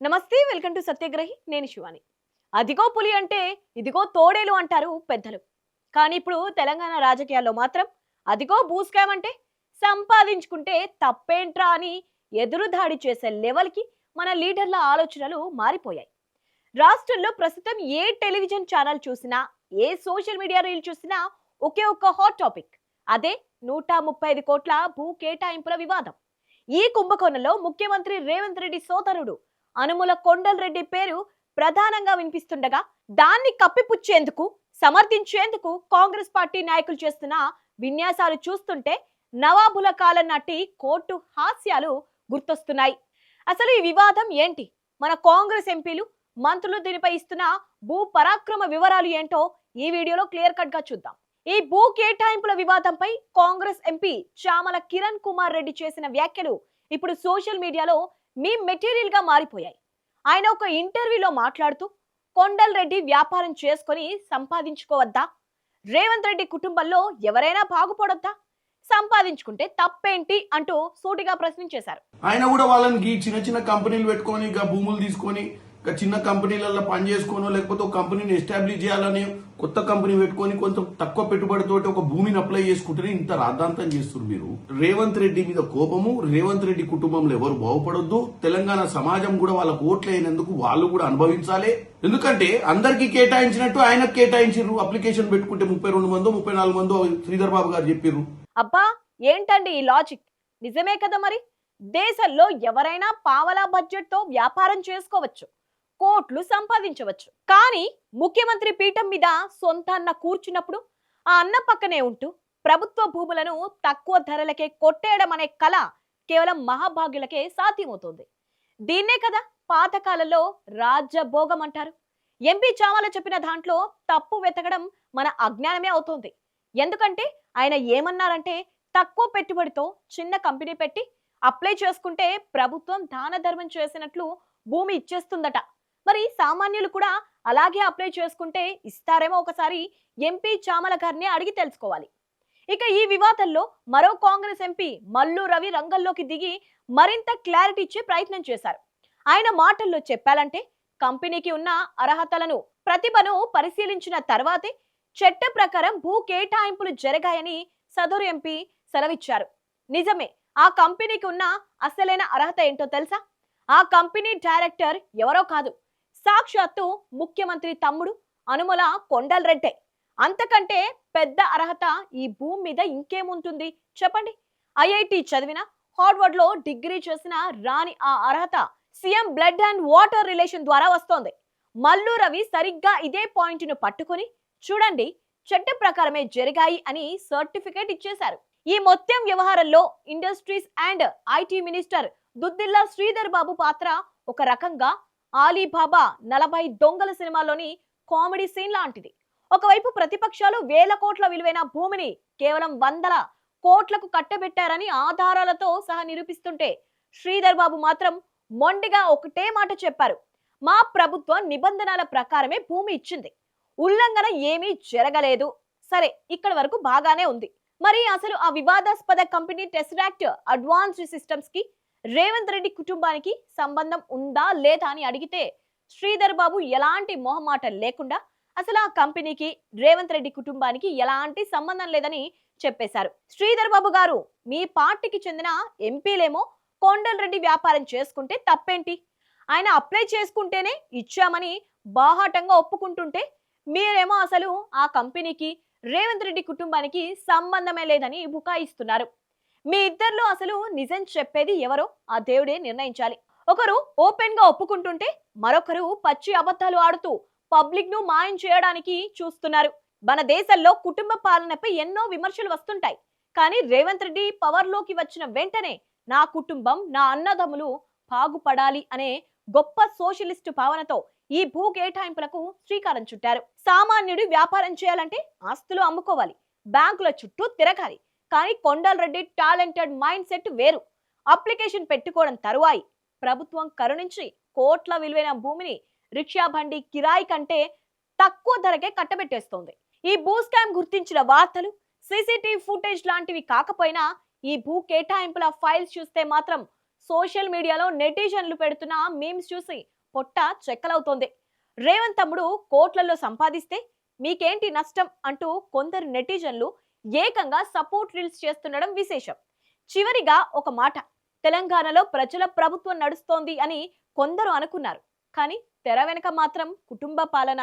నమస్తే, welcome to సత్యగ్రహి. నేను శివాని. అదిగో పులి అంటే ఇదిగో తోడేలు అంటారు పెద్దలు. కానీ ఇప్పుడు తెలంగాణ రాజకీయాల్లో మాత్రం అదిగో భూస్కామ్ అంటే సంపాదించుకుంటే తప్పేంట్రా అని ఎదురుదాడి చేసే లెవెల్కి మన లీడర్ల ఆలోచనలు మారిపోయాయి. రాష్ట్రంలో ప్రస్తుతం ఏ టెలివిజన్ ఛానల్ చూసినా, ఏ సోషల్ మీడియా రీల్ చూసినా ఒకే ఒక్క హాట్ టాపిక్. అదే 135 కోట్ల భూ కేటాయింపుల వివాదం. ఈ కుంభకోణంలో ముఖ్యమంత్రి రేవంత్ రెడ్డి సోదరుడు అనుముల కొండల్ రెడ్డి పేరు ప్రధానంగా వినిపిస్తుండగా, దాన్ని కప్పిపుచ్చేందుకు, సమర్థించేందుకు కాంగ్రెస్ పార్టీ నాయకులు చేస్తున్న విన్యాసాలు చూస్తుంటే నవాబుల కాలం నాటి కోర్టు హాస్యాలు గుర్తొస్తున్నాయి. అసలు ఈ వివాదం ఏంటి? మన కాంగ్రెస్ ఎంపీలు, మంత్రులు దీనిపై ఇస్తున్న భూ పరాక్రమ వివరాలు ఏంటో ఈ వీడియోలో క్లియర్ కట్ గా చూద్దాం. ఈ భూ కేటాయింపుల వివాదంపై కాంగ్రెస్ ఎంపీ చామల కిరణ్ కుమార్ రెడ్డి చేసిన వ్యాఖ్యలు ఇప్పుడు సోషల్ మీడియాలో మీ మెటీరియల్ గా మారిపోయాయి. ఆయన ఒక ఇంటర్వ్యూలో మాట్లాడుతూ, కొండల్ రెడ్డి వ్యాపారం చేసుకొని సంపాదించుకోవద్దా? రేవంత్ రెడ్డి కుటుంబంలో ఎవరైనా బాగుపడొద్దా? సంపాదించుకుంటే తప్పేంటి అంటూ సూటిగా ప్రశ్నించేశారు. ఆయన కూడా వాళ్ళకి చిన్న చిన్న కంపెనీలు పెట్టుకొని భూములు తీసుకొని చిన్న కంపెనీలలో పని చేసుకోనో లేకపోతే ఒక కంపెనీని ఎస్టాబ్లిష్ చేయాలని కొత్త కంపెనీ పెట్టుకొని కొంచెం తక్కువ పెట్టుబడితో ఒక భూమిని అప్లై చేసుకుంటే ఇంత రాద్ధాంతం చేస్తున్నారు. మీరు రేవంత్ రెడ్డి మీద కోపము, రేవంత్ రెడ్డి కుటుంబంలో ఎవరు బాగుపడొద్దు, తెలంగాణ సమాజం కూడా వాళ్ళకు ఓట్లు అయినందుకు వాళ్ళు కూడా అనుభవించాలి. ఎందుకంటే అందరికి కేటాయించినట్టు ఆయనకు కేటాయించారు. అప్లికేషన్ పెట్టుకుంటే 32 మందో 34 మందో శ్రీధర్ బాబు గారు చెప్పారు. అబ్బా, ఏంటండి ఈ లాజిక్? నిజమే కదా మరి. దేశంలో ఎవరైనా పావలా బడ్జెట్ తో వ్యాపారం చేసుకోవచ్చు, కోట్లు సంపాదించవచ్చు. కానీ ముఖ్యమంత్రి పీఠం మీద సొంత అన్న కూర్చున్నప్పుడు ఆ అన్న పక్కనే ఉంటూ ప్రభుత్వ భూములను తక్కువ ధరలకే కొట్టేయడం అనే కళ కేవలం మహాభాగ్యులకే సాధ్యమవుతుంది. దీన్నే కదా పాతకాలంలో రాజ్యభోగం అంటారు. ఎంపీ చామల చెప్పిన దాంట్లో తప్పు వెతకడం మన అజ్ఞానమే అవుతుంది. ఎందుకంటే ఆయన ఏమన్నారంటే, తక్కువ పెట్టుబడితో చిన్న కంపెనీ పెట్టి అప్లై చేసుకుంటే ప్రభుత్వం దాన ధర్మం చేసినట్లు భూమి ఇచ్చేస్తుందట. మరి సామాన్యులు కూడా అలాగే అప్లై చేసుకుంటే ఇస్తారేమో ఒకసారి ఎంపీ చామల గారిని అడిగి తెలుసుకోవాలి. ఇక ఈ వివాదంలో మరో కాంగ్రెస్ ఎంపీ మల్లు రవి రంగంలోకి దిగి మరింత క్లారిటీ ఇచ్చే ప్రయత్నం చేశారు. ఆయన మాటల్లో చెప్పాలంటే, కంపెనీకి ఉన్న అర్హతలను, ప్రతిభను పరిశీలించిన తర్వాతే చట్ట ప్రకారం భూ కేటాయింపులు జరిగాయని సదరు ఎంపీ సెలవిచ్చారు. నిజమే, ఆ కంపెనీకి ఉన్న అసలైన అర్హత ఏంటో తెలుసా? ఆ కంపెనీ డైరెక్టర్ ఎవరో కాదు, సాక్షాత్తు ముఖ్యమంత్రి తమ్ముడు అనుముల కొండల్ రెడ్డే. అంతకంటే పెద్ద అర్హత ఈ భూమి మీద ఇంకేముంటుంది చెప్పండి? ఐఐటి చదివిన, హార్వర్డ్ లో డిగ్రీ చేసిన రాని ఆ అర్హత CM blood and water relation ద్వారా వస్తోంది. మల్లు రవి సరిగ్గా ఇదే పాయింట్ ను పట్టుకుని, చూడండి చట్ట ప్రకారమే జరిగాయి అని సర్టిఫికేట్ ఇచ్చేశారు. ఈ మొత్తం వ్యవహారంలో industries and IT minister Duddilla Sridhar Babu పాత్ర ఒక రకంగా ఆలీబాబా 40 దొంగల సినిమాలోని కామెడీ సీన్ లాంటిది. ఒకవైపు ప్రతిపక్షాలు వేల కోట్ల విలువైన భూమిని కేవలం 100 కోట్లకు కట్టబెట్టారని ఆధారాలతో సహా నిరూపిస్తుంటే, శ్రీధర్ బాబు మాత్రం మొండిగా ఒకటే మాట చెప్పారు: మా ప్రభుత్వం నిబంధనల ప్రకారమే భూమి ఇచ్చింది, ఉల్లంఘన ఏమీ జరగలేదు. సరే, ఇక్కడ వరకు బాగానే ఉంది. మరి అసలు ఆ వివాదాస్పద కంపెనీ టెస్రాక్ట్ అడ్వాన్స్డ్ సిస్టమ్స్ కి రేవంత్ రెడ్డి కుటుంబానికి సంబంధం ఉందా లేదా అని అడిగితే, శ్రీధర్ బాబు ఎలాంటి మొహమాటం లేకుండా అసలు ఆ కంపెనీకి రేవంత్ రెడ్డి కుటుంబానికి ఎలాంటి సంబంధం లేదని చెప్పేశారు. శ్రీధర్ బాబు గారు, మీ పార్టీకి చెందిన ఎంపీలేమో కొండల్ రెడ్డి వ్యాపారం చేసుకుంటే తప్పేంటి, ఆయన అప్లై చేసుకుంటేనే ఇచ్చామని బాహాటంగా ఒప్పుకుంటుంటే, మీరేమో అసలు ఆ కంపెనీకి రేవంత్ రెడ్డి కుటుంబానికి సంబంధమే లేదని బుకాయిస్తున్నారు. మీ ఇద్దరిలో అసలు నిజం చెప్పేది ఎవరో ఆ దేవుడే నిర్ణయించాలి. ఒకరు ఓపెన్ గా ఒప్పుకుంటుంటే, మరొకరు పచ్చి అబద్ధాలు ఆడుతూ పబ్లిక్ ను మాయం చేయడానికి చూస్తున్నారు. మన దేశంలో కుటుంబ పాలనపై ఎన్నో విమర్శలు వస్తుంటాయి. కానీ రేవంత్ రెడ్డి పవర్ లోకి వచ్చిన వెంటనే నా కుటుంబం, నా అన్నదమ్ములు బాగుపడాలి అనే గొప్ప సోషలిస్టు భావనతో ఈ భూ కేటాయింపులకు శ్రీకారం చుట్టారు. సామాన్యుడు వ్యాపారం చేయాలంటే ఆస్తులు అమ్ముకోవాలి, బ్యాంకుల చుట్టూ తిరగాలి. కానీ Kondal Reddy talented mind set వేరు. అప్లికేషన్ పెట్టుకోవడం తరువాయి ప్రభుత్వం కరుణించి కోట్ల విలువైన భూమిని రిక్షా బండి కిరాయి కంటే తక్కువ ధరకే కట్టబెట్టేస్తోంది. ఈ భూ స్కామ్ గుర్తించిన వార్తలు, సీసీటీవీ ఫుటేజ్ లాంటివి కాకపోయినా ఈ భూ కేటాయింపుల ఫైల్స్ చూస్తే మాత్రం సోషల్ మీడియాలో నెటిజన్లు పెడుతున్న మీమ్స్ చూసి పొట్ట చెక్కలవుతోంది. రేవంత్ తమ్ముడు కోట్లలో సంపాదిస్తే మీకేంటి నష్టం అంటూ కొందరు నెటిజన్లు ఏకంగా సపోర్ట్ రీల్స్ చేస్తుండడం విశేషం. చివరిగా ఒక మాట, తెలంగాణలో ప్రజల ప్రభుత్వం నడుస్తోంది అని కొందరు అనుకున్నారు. కానీ తెర వెనక మాత్రం కుటుంబ పాలన,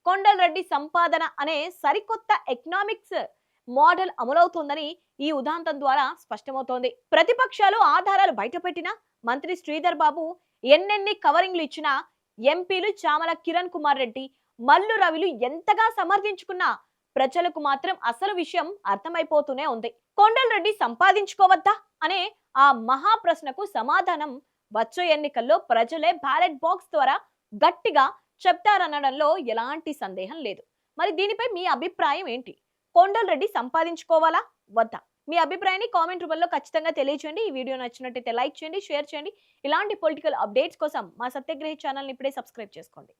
కొండలరెడ్డి సంపాదన అనే సరికొత్త ఎకనామిక్స్ మోడల్ అమలవుతోందని ఈ ఉదాంతం ద్వారా స్పష్టమవుతోంది. ప్రతిపక్షాలు ఆధారాలు బయటపెట్టినా, మంత్రి శ్రీధర్ బాబు ఎన్నెన్ని కవరింగ్లు ఇచ్చినా, ఎంపీలు చామల కిరణ్ కుమార్ రెడ్డి, మల్లు రవిలు ఎంతగా సమర్థించుకున్నా ప్రజలకు మాత్రం అసలు విషయం అర్థమైపోతూనే ఉంది. కొండలరెడ్డి సంపాదించుకోవద్దా అనే ఆ మహా ప్రశ్నకు సమాధానం వచ్చే ఎన్నికల్లో ప్రజలే బ్యాలెట్ బాక్స్ ద్వారా గట్టిగా చెప్తారనడంలో ఎలాంటి సందేహం లేదు. మరి దీనిపై మీ అభిప్రాయం ఏంటి? కొండలరెడ్డి సంపాదించుకోవాలా వద్దా? మీ అభిప్రాయాన్ని కామెంట్ రూపంలో ఖచ్చితంగా తెలియజేయండి. ఈ వీడియో నచ్చినట్టయితే లైక్ చేయండి, షేర్ చేయండి. ఇలాంటి పొలిటికల్ అప్డేట్స్ కోసం మా సత్యగ్రహి ఛానల్ని ఇప్పుడే సబ్స్క్రైబ్ చేసుకోండి.